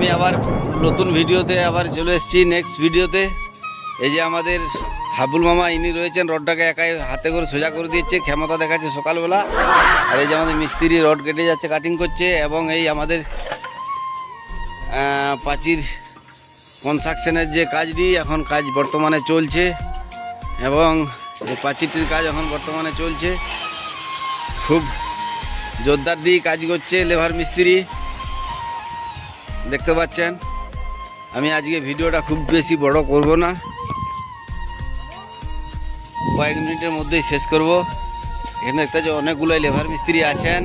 আমি আবার নতুন ভিডিওতে আবার চলে এসেছি নেক্সট ভিডিওতে। এই যে আমাদের হাবুল মামা ইনি রয়েছেন, রডটাকে একাই হাতে করে সোজা করে দিচ্ছে, ক্ষমতা দেখাচ্ছে সকালবেলা। আর এই যে আমাদের মিস্ত্রি রড কেটে যাচ্ছে, কাটিং করছে। এবং এই আমাদের প্রাচীর কনস্ট্রাকশনের যে কাজটি এখন কাজ বর্তমানে চলছে, এবং এই প্রাচীরটির কাজ এখন বর্তমানে চলছে। খুব জোরদার দিয়ে কাজ করছে লেবার মিস্ত্রি, দেখতে পাচ্ছেন। আমি আজকে ভিডিওটা খুব বেশি বড় করব না, কয়েক মিনিটের মধ্যেই শেষ করব। এখানে দেখতে পাচ্ছি অনেকগুলোই লেবার মিস্ত্রি আছেন,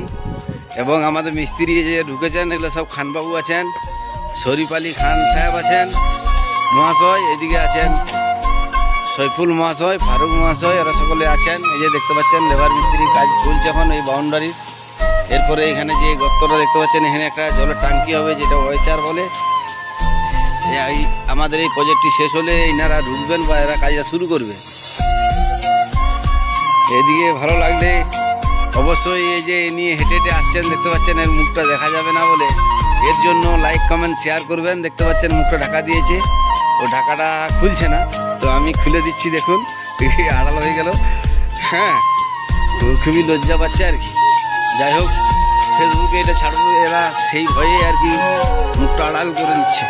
এবং আমাদের মিস্ত্রি যে ঢুকেছেন এগুলো সব খানবাবু আছেন, শরীফ আলী খান সাহেব আছেন মহাশয়, এদিকে আছেন সৈফুল মহাশয়, ফারুক মহাশয়, এরা সকলে আছেন। এই যে দেখতে পাচ্ছেন লেবার মিস্ত্রির কাজ চলছে এখন এই বাউন্ডারির। এরপরে এখানে যে গর্তটা দেখতে পাচ্ছেন, এখানে একটা জলের ট্যাঙ্কি হবে, যেটা ওয়েচার বলে। এই আমাদের এই প্রজেক্টটি শেষ হলে এনারা ঢুকবেন বা এরা কাজটা শুরু করবে। এদিকে ভালো লাগলে অবশ্যই এই যে নিয়ে হেঁটে হেঁটে আসছেন, দেখতে পাচ্ছেন এর মুখটা দেখা যাবে না বলে, এর জন্য লাইক কমেন্ট শেয়ার করবেন। দেখতে পাচ্ছেন মুখটা ঢাকা দিয়েছে, ও ঢাকাটা খুলছে না, তো আমি খুলে দিচ্ছি। দেখুন আড়াল হয়ে গেল। হ্যাঁ, খুবই লজ্জা পাচ্ছে আর কি। যাই হোক, ফেসবুকে এটা ছাড়বো, এরা সেই ভয়ে আর কি মুখটা আড়াল করে নিচ্ছে।